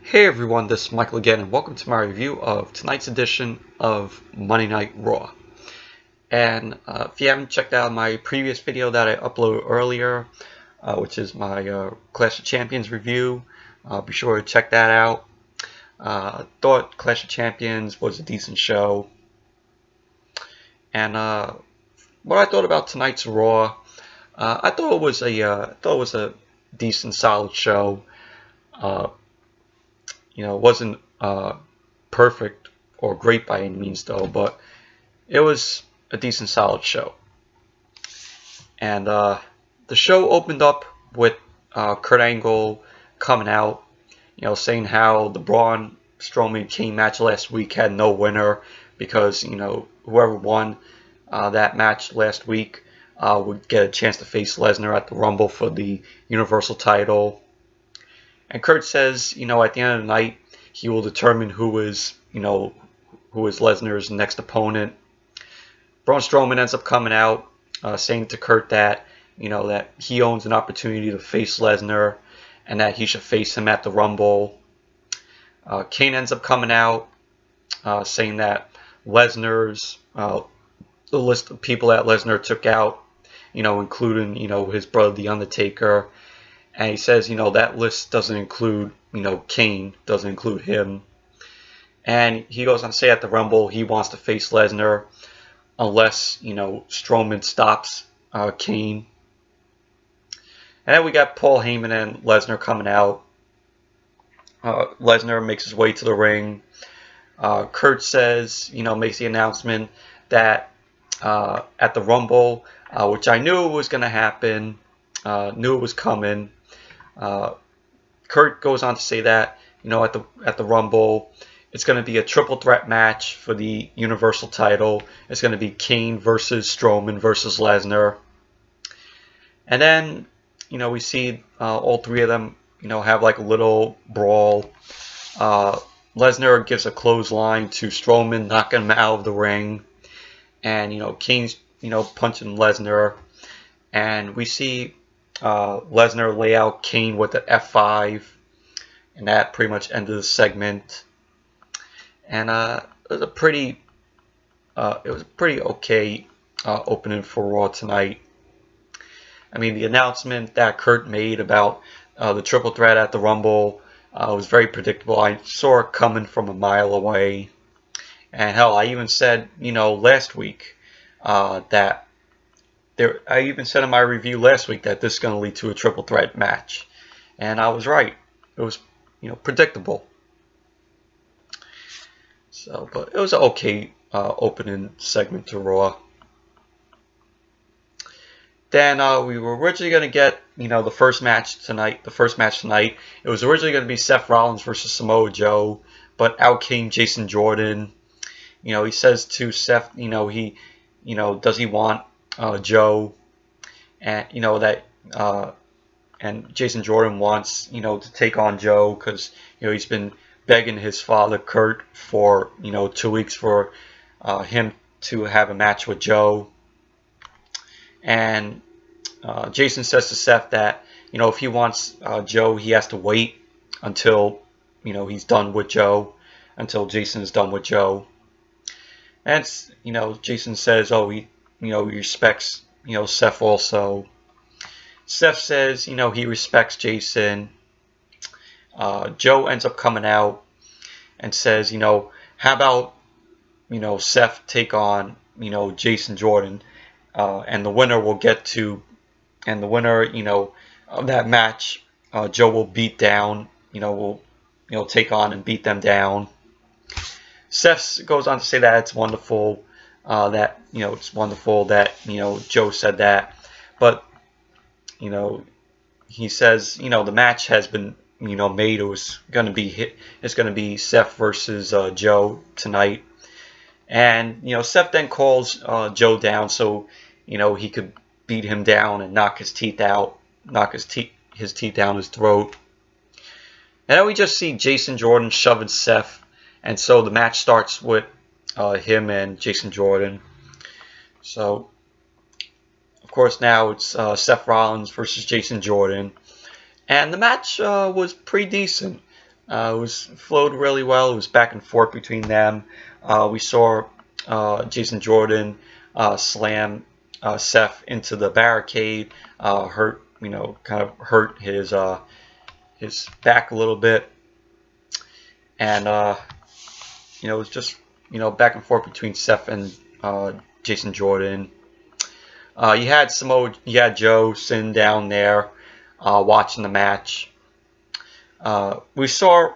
Hey everyone, this is Michael again, and welcome to my review of tonight's edition of Monday Night Raw. And if you haven't checked out my previous video that I uploaded earlier, which is my Clash of Champions review, be sure to check that out. Thought Clash of Champions was a decent show. And what I thought about tonight's Raw, I thought it was a decent, solid show. It wasn't perfect or great by any means, though, but it was a decent, solid show. And the show opened up with Kurt Angle coming out, saying how the Braun Strowman Kane match last week had no winner because, whoever won that match last week would get a chance to face Lesnar at the Rumble for the Universal title. And Kurt says, at the end of the night, he will determine who is Lesnar's next opponent. Braun Strowman ends up coming out, saying to Kurt that, that he owns an opportunity to face Lesnar, and that he should face him at the Rumble. Kane ends up coming out, saying that Lesnar's the list of people that Lesnar took out, including his brother The Undertaker. And he says, that list doesn't include, Kane, doesn't include him. And he goes on to say at the Rumble he wants to face Lesnar unless, Strowman stops Kane. And then we got Paul Heyman and Lesnar coming out. Lesnar makes his way to the ring. Kurt says, makes the announcement that at the Rumble, which I knew was going to happen, knew it was coming. Kurt goes on to say that at the Rumble, it's going to be a triple threat match for the Universal title. It's going to be Kane versus Strowman versus Lesnar. And then we see all three of them have like a little brawl. Lesnar gives a clothesline to Strowman, knocking him out of the ring. And Kane's punching Lesnar, and we see Lesnar lay out Kane with the F5, and that pretty much ended the segment. And it was a pretty okay opening for Raw tonight. I mean, the announcement that Kurt made about the triple threat at the Rumble was very predictable. I saw it coming from a mile away. And hell, I even said, last week I even said in my review last week that this is going to lead to a triple threat match. And I was right. It was, predictable. So, but it was an okay opening segment to Raw. Then we were originally going to get, the first match tonight. It was originally going to be Seth Rollins versus Samoa Joe, but out came Jason Jordan. He says to Seth, does he want Joe, and and Jason Jordan wants to take on Joe because he's been begging his father Kurt for 2 weeks for him to have a match with Joe. And Jason says to Seth that if he wants Joe, he has to wait until he's done with Joe, until Jason is done with Joe. And Jason says, oh, he respects Seth also. Seth says he respects Jason. Joe ends up coming out and says, how about Seth take on Jason Jordan, and the winner will get to, and the winner of that match, Joe will beat down, will take on and beat them down. Seth goes on to say that it's wonderful that Joe said that, but he says the match has been made. It was going to be it's going to be Seth versus Joe tonight, and Seth then calls Joe down so he could beat him down and knock his teeth down his throat. And then we just see Jason Jordan shoving Seth. And so the match starts with him and Jason Jordan. So, of course, now it's Seth Rollins versus Jason Jordan. And the match was pretty decent. It flowed really well. It was back and forth between them. We saw Jason Jordan slam Seth into the barricade, kind of hurt his back a little bit, and it was just back and forth between Seth and Jason Jordan. You had Joe sitting down there watching the match. We saw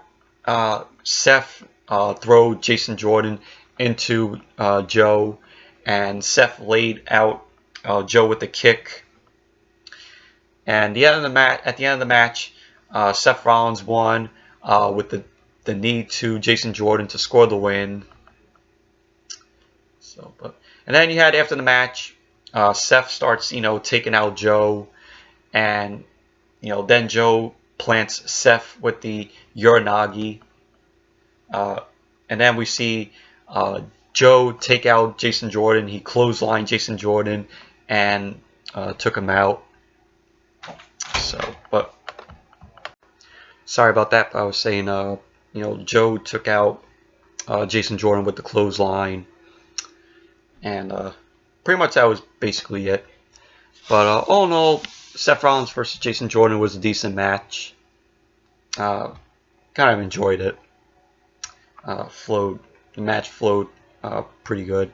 Seth throw Jason Jordan into Joe, and Seth laid out Joe with a kick. And at the end of the match, Seth Rollins won with the knee to Jason Jordan to score the win. And then you had after the match, Seth starts taking out Joe, and then Joe plants Seth with the Uranagi. And then we see Joe take out Jason Jordan. He clotheslined Jason Jordan and took him out. But sorry about that. But I was saying, Joe took out Jason Jordan with the clothesline, and pretty much that was basically it. But all in all, Seth Rollins versus Jason Jordan was a decent match. Kind of enjoyed it. The match flowed pretty good.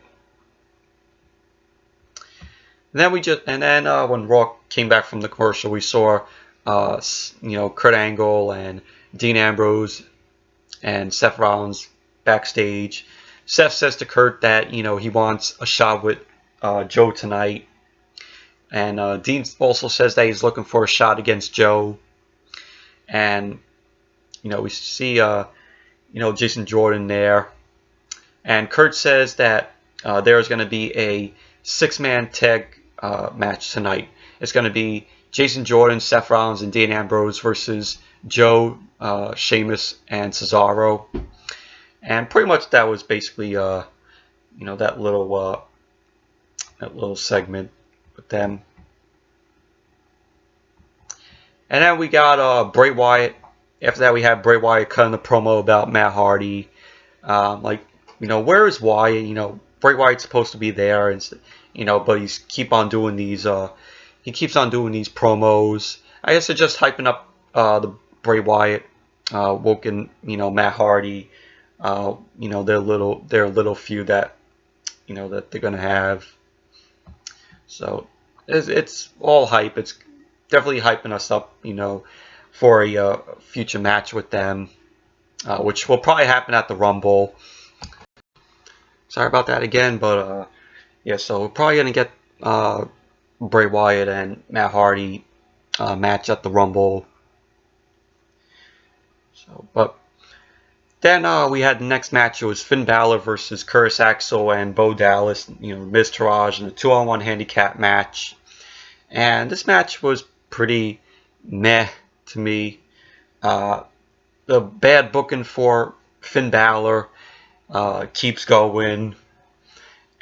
And then when Raw came back from the commercial, we saw Kurt Angle and Dean Ambrose and Seth Rollins backstage. Seth says to Kurt that he wants a shot with Joe tonight, and Dean also says that he's looking for a shot against Joe. And we see Jason Jordan there, and Kurt says that there is going to be a 6-man tag match tonight. It's going to be Jason Jordan, Seth Rollins, and Dean Ambrose versus Joe, Sheamus, and Cesaro. And pretty much that was basically that little segment with them. And then we got Bray Wyatt. After that, we had Bray Wyatt cutting the promo about Matt Hardy. Where is Wyatt? Bray Wyatt's supposed to be there, and but he keeps on doing these promos. I guess they're just hyping up the Bray Wyatt, Woken, Matt Hardy, their little feud that that they're gonna have. So it's all hype. It's definitely hyping us up, for a future match with them, which will probably happen at the Rumble. Sorry about that again, but yeah, so we're probably gonna get Bray Wyatt and Matt Hardy match at the Rumble. But then we had the next match. It was Finn Balor versus Curtis Axel and Bo Dallas, Miz Taraj in a 2-on-1 handicap match. And this match was pretty meh to me. The bad booking for Finn Balor keeps going.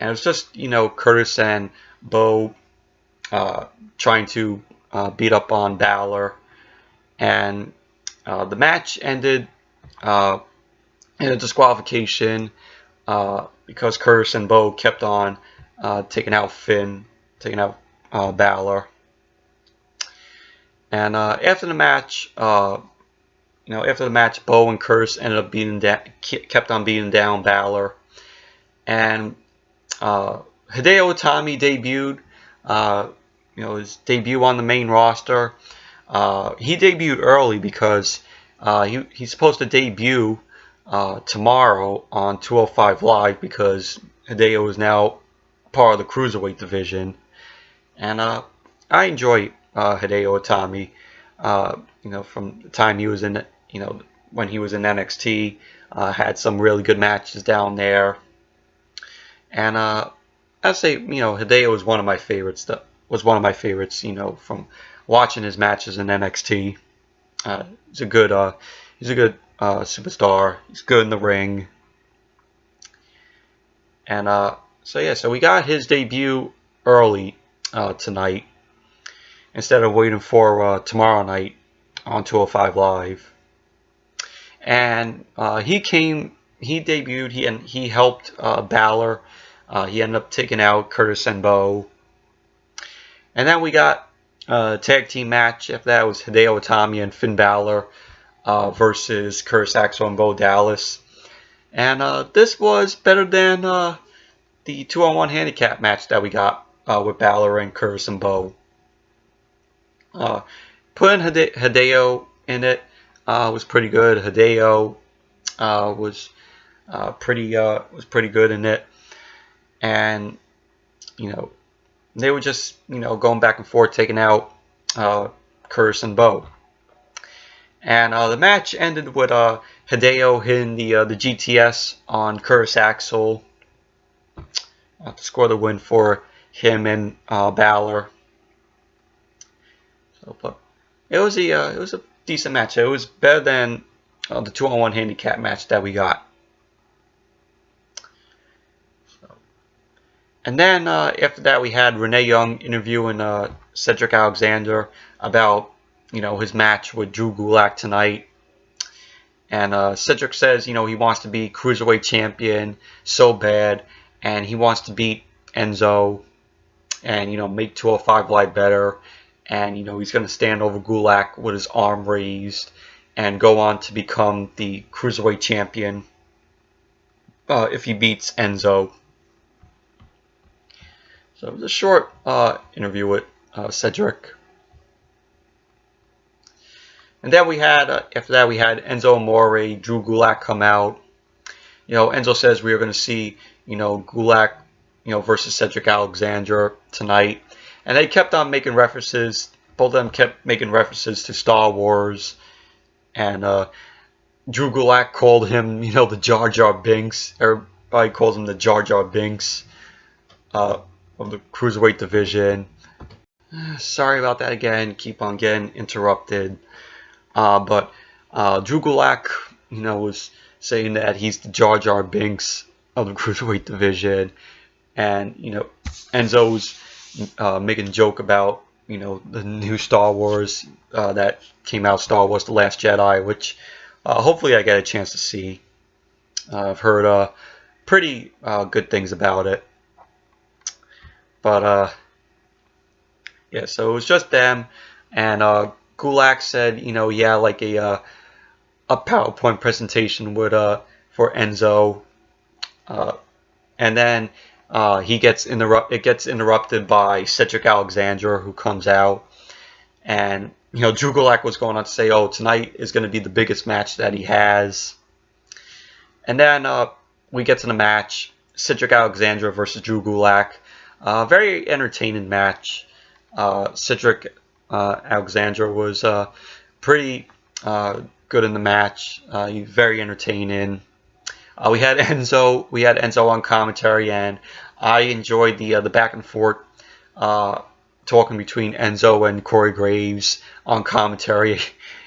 And it was just, Curtis and Bo trying to beat up on Balor. And the match ended in a disqualification because Curtis and Bo kept on taking out Balor. And after the match, Bo and Curtis ended up kept on beating down Balor. And Hideo Itami debuted. His debut on the main roster. He debuted early because he's supposed to debut tomorrow on 205 Live, because Hideo is now part of the Cruiserweight division. And I enjoy Hideo Itami. From the time he was in, when he was in NXT, had some really good matches down there. And I'd say, Hideo was one of my favorites. From watching his matches in NXT. He's a good superstar. He's good in the ring. And so we got his debut early tonight, instead of waiting for tomorrow night on 205 Live. And he debuted, he helped Balor. He ended up taking out Curtis and Bo. And then we got a tag team match. After that, it was Hideo Itami and Finn Balor versus Curtis Axel and Bo Dallas. And this was better than the 2-on-1 handicap match that we got with Balor and Curtis and Bo. Putting Hideo in it was pretty good. Hideo was pretty good in it, and they were just going back and forth, taking out Curtis and Bo. And the match ended with Hideo hitting the GTS on Curtis Axel to score the win for him and Balor. So, but it was a decent match. It was better than the 2-on-1 handicap match that we got. So, and then after that, we had Renee Young interviewing Cedric Alexander about his match with Drew Gulak tonight. And Cedric says he wants to be Cruiserweight champion so bad, and he wants to beat Enzo and make 205 Live better. And he's going to stand over Gulak with his arm raised and go on to become the Cruiserweight champion if he beats Enzo. So it was a short interview with Cedric. And then we had, after that, we had Enzo Amore, Drew Gulak come out. Enzo says we are going to see, Gulak, versus Cedric Alexander tonight. And they kept on making references. Both of them kept making references to Star Wars. And Drew Gulak called him, the Jar Jar Binks. Everybody calls him the Jar Jar Binks of the Cruiserweight division. Sorry about that again. Keep on getting interrupted. But Drew Gulak, was saying that he's the Jar Jar Binks of the Cruiserweight division. And, Enzo's making a joke about, the new Star Wars that came out, Star Wars The Last Jedi, which hopefully I get a chance to see. I've heard pretty good things about it. But, yeah, so it was just them. And Gulak said, yeah, like a PowerPoint presentation would for Enzo. And then it gets interrupted by Cedric Alexander, who comes out. And, Drew Gulak was going on to say, oh, tonight is going to be the biggest match that he has. And then we get to the match, Cedric Alexander versus Drew Gulak. Very entertaining match. Cedric Alexander was pretty good in the match. Very entertaining. We had Enzo on commentary, and I enjoyed the back and forth talking between Enzo and Corey Graves on commentary.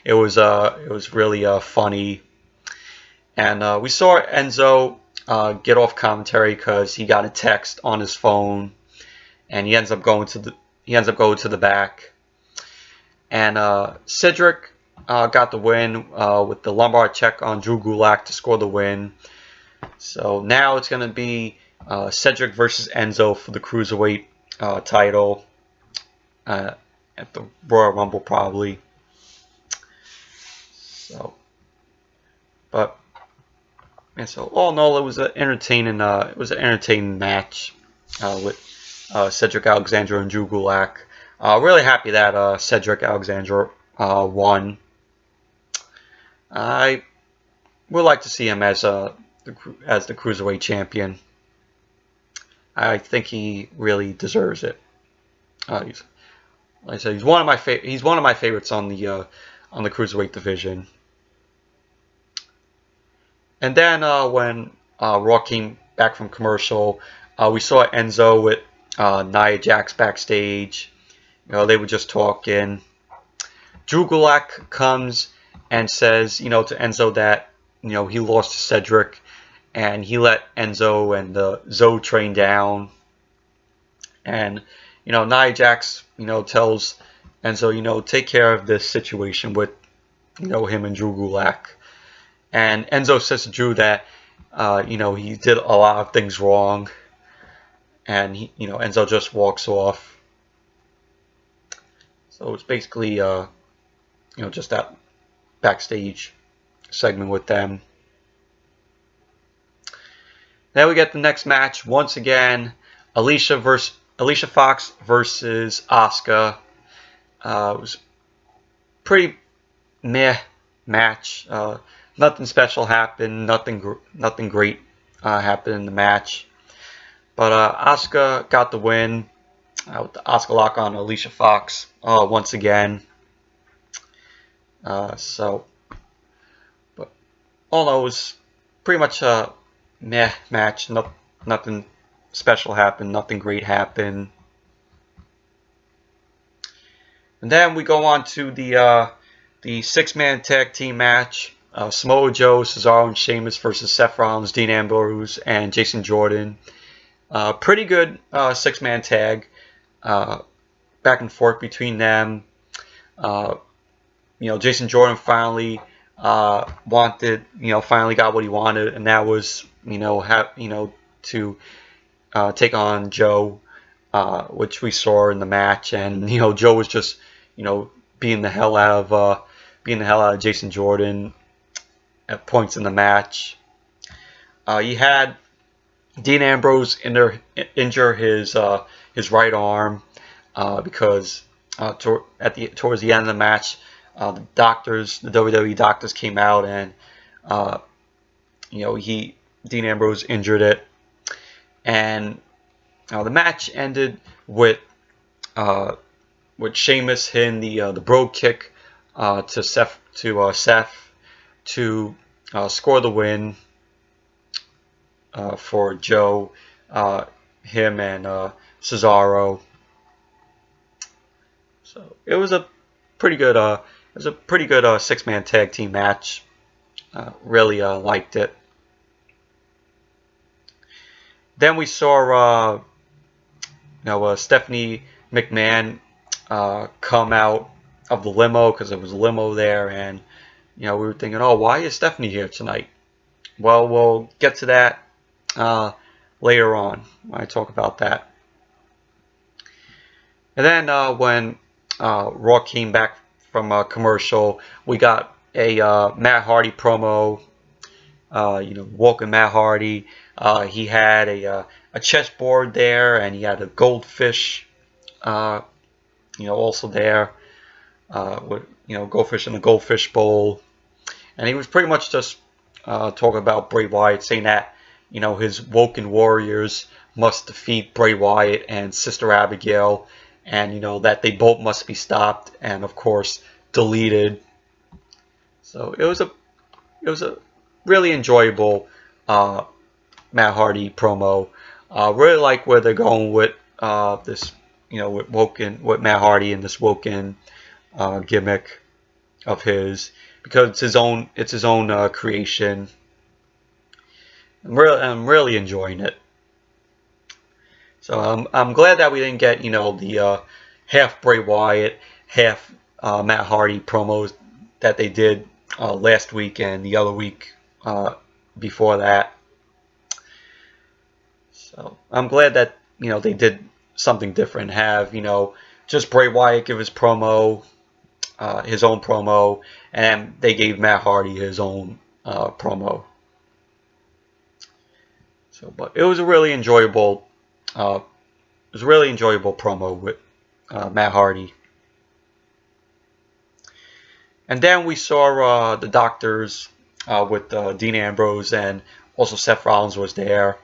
It was really funny, and we saw Enzo get off commentary because he got a text on his phone, and he ends up going to the back. And Cedric got the win with the lumbar check on Drew Gulak to score the win. So now it's going to be Cedric versus Enzo for the Cruiserweight title at the Royal Rumble probably. So, but and so all in all, it was an entertaining match with Cedric Alexander and Drew Gulak. Really happy that Cedric Alexander won. I would like to see him as the Cruiserweight champion. I think he really deserves it. Like I said, he's one of my favorites on the Cruiserweight division. And then when Raw came back from commercial, we saw Enzo with Nia Jax backstage. They were just talking. Drew Gulak comes and says, to Enzo that, he lost to Cedric, and he let Enzo and the Zoe train down. And, Nia Jax, tells Enzo, take care of this situation with, him and Drew Gulak. and Enzo says to Drew that he did a lot of things wrong, and Enzo just walks off. So it's basically just that backstage segment with them. Then we get the next match once again: Alicia Fox versus Asuka. It was pretty meh match. Nothing special happened. Nothing great happened in the match. But Asuka got the win with the Asuka lock on Alicia Fox once again. But all in all, it was pretty much a meh match. Nothing special happened. Nothing great happened. And then we go on to the 6-man tag team match. Samoa Joe, Cesaro, and Sheamus versus Seth Rollins, Dean Ambrose, and Jason Jordan. Pretty good 6-man tag. Back and forth between them. Jason Jordan finally finally got what he wanted, and that was to take on Joe, which we saw in the match. And Joe was just beating the hell out of Jason Jordan at points in the match. You had Dean Ambrose injure his right arm because towards the end of the match, the WWE doctors came out, and Dean Ambrose injured it, and the match ended with Sheamus hitting the Brogue Kick to Seth to score the win for Joe, him, and Cesaro. So it was a pretty good 6-man tag team match. Really liked it. Then we saw Stephanie McMahon come out of the limo, because there was a limo there, and we were thinking, oh, why is Stephanie here tonight? Well, we'll get to that later on when I talk about that. And then when Raw came back from a commercial, we got a Matt Hardy promo. Welcome Matt Hardy. He had a chessboard there, and he had a goldfish, also there, with goldfish in the goldfish bowl, and he was pretty much just talking about Bray Wyatt, saying that his Woken Warriors must defeat Bray Wyatt and Sister Abigail, and that they both must be stopped, and of course deleted. So it was a really enjoyable Matt Hardy promo. Really like where they're going with this, with Matt Hardy and this Woken gimmick of his, because it's his own creation. I'm really enjoying it. So I'm glad that we didn't get the half Bray Wyatt, half Matt Hardy promos that they did last week and the other week before that. So I'm glad that they did something different. Have just Bray Wyatt give his promo, his own promo, and they gave Matt Hardy his own promo. So, but it was a really enjoyable. Promo with Matt Hardy. And then we saw the Doctors with Dean Ambrose, and also Seth Rollins was there.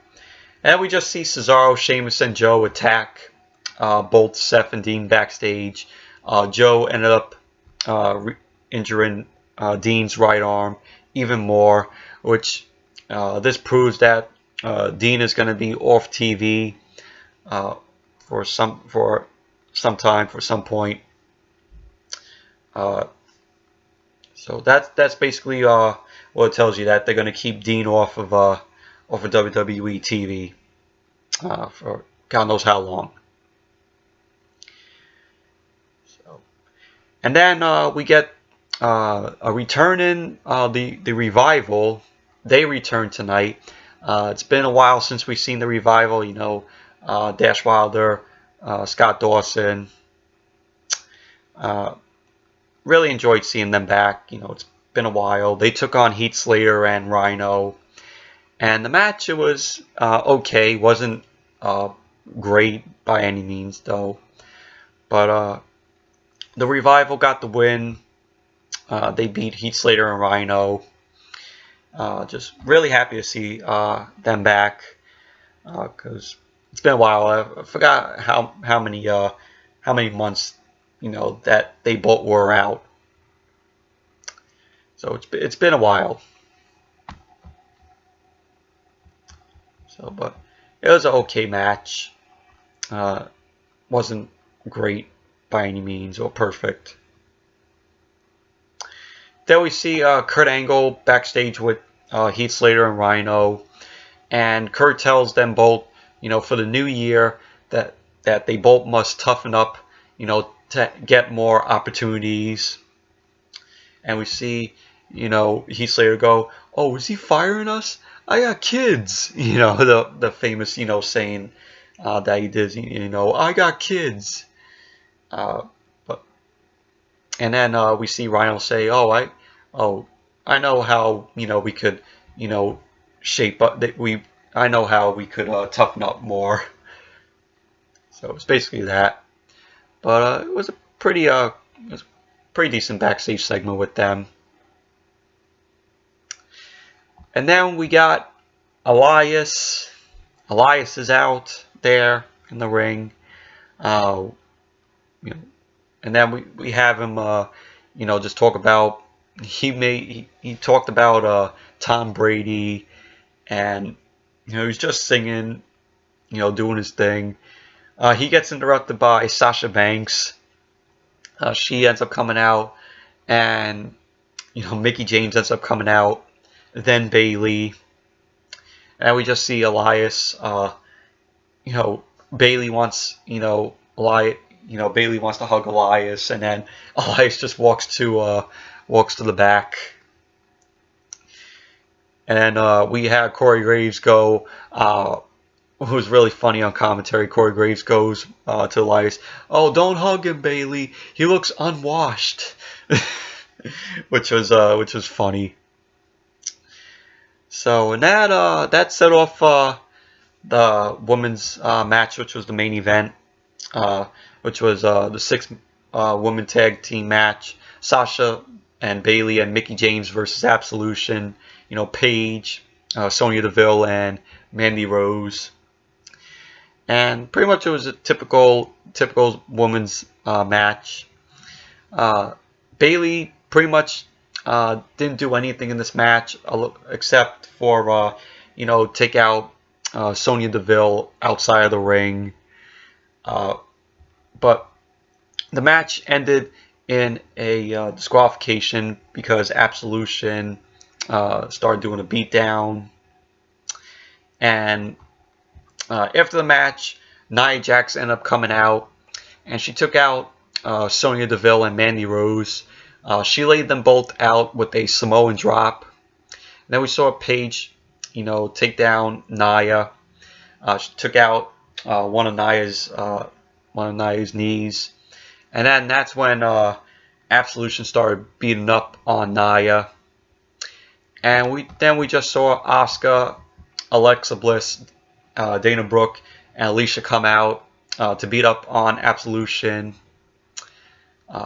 And we just see Cesaro, Sheamus, and Joe attack both Seth and Dean backstage. Joe ended up injuring Dean's right arm even more, which this proves that Dean is going to be off TV for some point. So that's basically what it tells you, that they're going to keep Dean off of WWE TV for God knows how long. So, and then we get a return in the Revival. They return tonight. It's been a while since we've seen the Revival. You know, Dash Wilder, Scott Dawson. Really enjoyed seeing them back. You know, it's been a while. They took on Heath, Slater, and Rhyno. And the match, it was okay. Wasn't great by any means, though. But the Revival got the win. They beat Heath, Slater, and Rhyno. Just really happy to see them back, because it's been a while. I forgot how many months, you know, that they both were out. So it's been a while. So, but it was an okay match. Wasn't great by any means or perfect. Then we see Kurt Angle backstage with Heath Slater and Rhyno, and Kurt tells them both, you know, for the new year that they both must toughen up, you know, to get more opportunities. And we see, you know, Heath Slater go, "Oh, is he firing us? I got kids." You know, the famous, you know, saying that he did, you know, "I got kids." And then we see Rhyno say, I know how, you know, we could, you know, shape up. I know how we could toughen up more." So it's basically that. But it was a pretty decent backstage segment with them. And then we got Elias. Elias is out there in the ring. You know, and then we have him, you know, just talk about, he talked about Tom Brady, and, you know, he's just singing, you know, doing his thing. He gets interrupted by Sasha Banks. She ends up coming out, and, you know, Mickie James ends up coming out. Then Bayley, and we just see Elias. You know, Bayley wants, you know, Bayley wants to hug Elias, and then Elias just walks to the back. And then we had Corey Graves go, who was really funny on commentary. Corey Graves goes to Elias, "Oh, don't hug him, Bayley. He looks unwashed," which was funny. So, and that set off the women's match, which was the main event, which was the 6-woman tag team match. Sasha and Bayley and Mickie James versus Absolution. You know, Paige, Sonya Deville, and Mandy Rose. And pretty much it was a typical women's match. Bayley pretty much didn't do anything in this match except for you know, take out Sonya Deville outside of the ring. But the match ended in a disqualification because Absolution started doing a beatdown. And after the match, Nia Jax ended up coming out, and she took out Sonya Deville and Mandy Rose. She laid them both out with a Samoan drop. And then we saw Paige, you know, take down Nia. She took out one of Nia's knees, and then that's when Absolution started beating up on Nia. And we just saw Asuka, Alexa Bliss, Dana Brooke, and Alicia come out to beat up on Absolution.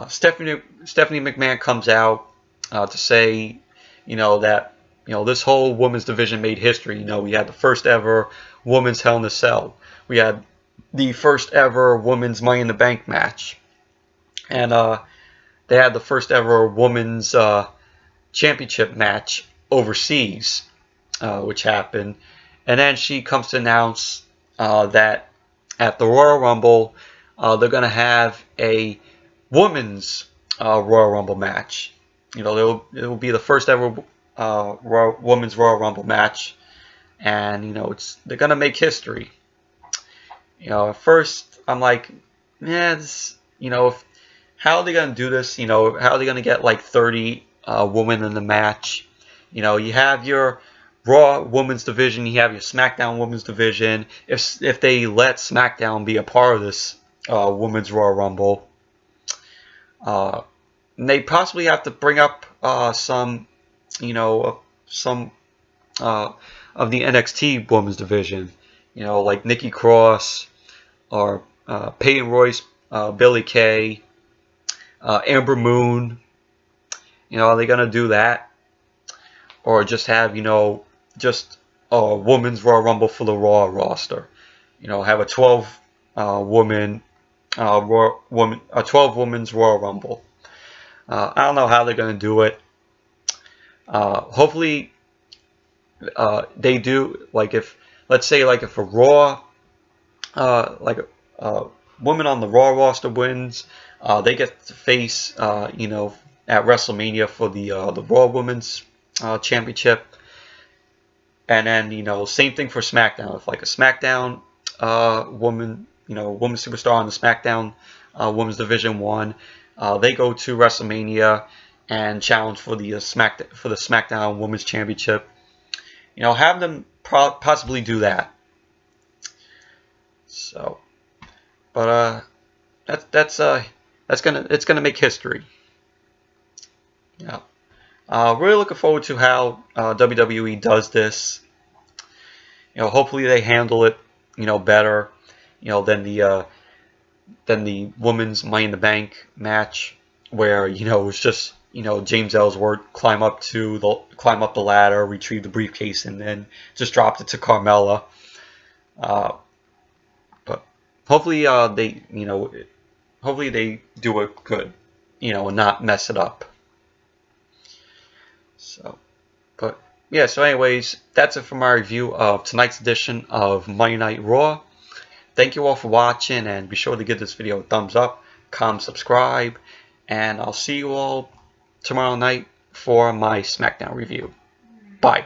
Stephanie McMahon comes out to say, you know, that, you know, this whole women's division made history. You know, we had the first ever women's Hell in a Cell. We had the first ever women's Money in the Bank match, and they had the first ever women's championship match overseas, which happened. And then she comes to announce that at the Royal Rumble, they're going to have a women's Royal Rumble match. You know, it will be the first ever women's Royal Rumble match, and, you know, they're going to make history. You know, at first I'm like, yeah, this, you know, how are they going to do this? You know, how are they going to get like 30 women in the match? You know, you have your Raw Women's Division, you have your SmackDown Women's Division. If they let SmackDown be a part of this Women's Royal Rumble, they possibly have to bring up some, you know, some of the NXT Women's Division. You know, like Nikki Cross or Peyton Royce, Billie Kay, Amber Moon. You know, are they gonna do that, or just have, you know, just a Women's Royal Rumble for the Raw roster? You know, have a 12 women's Royal Rumble. I don't know how they're gonna do it. Hopefully, they do. Like, if, let's say, like if a Raw, like a woman on the Raw roster wins, they get to face, you know, at WrestleMania for the Raw Women's Championship. And then, you know, same thing for SmackDown. If like a SmackDown woman, you know, woman superstar on the SmackDown Women's Division won, they go to WrestleMania and challenge for the SmackDown Women's Championship. You know, have them possibly do that. So, but it's gonna make history. Yeah. Really looking forward to how WWE does this. You know, hopefully they handle it, you know, better, you know, than the women's Money in the Bank match, where, you know, it was just, you know, James Ellsworth climb up the ladder, retrieve the briefcase, and then just dropped it to Carmella. But hopefully they, you know, hopefully they do it good, you know, and not mess it up. So, but yeah, so anyways, that's it for my review of tonight's edition of Monday Night Raw. Thank you all for watching, and be sure to give this video a thumbs up, comment, subscribe, and I'll see you all tomorrow night for my SmackDown review. Bye.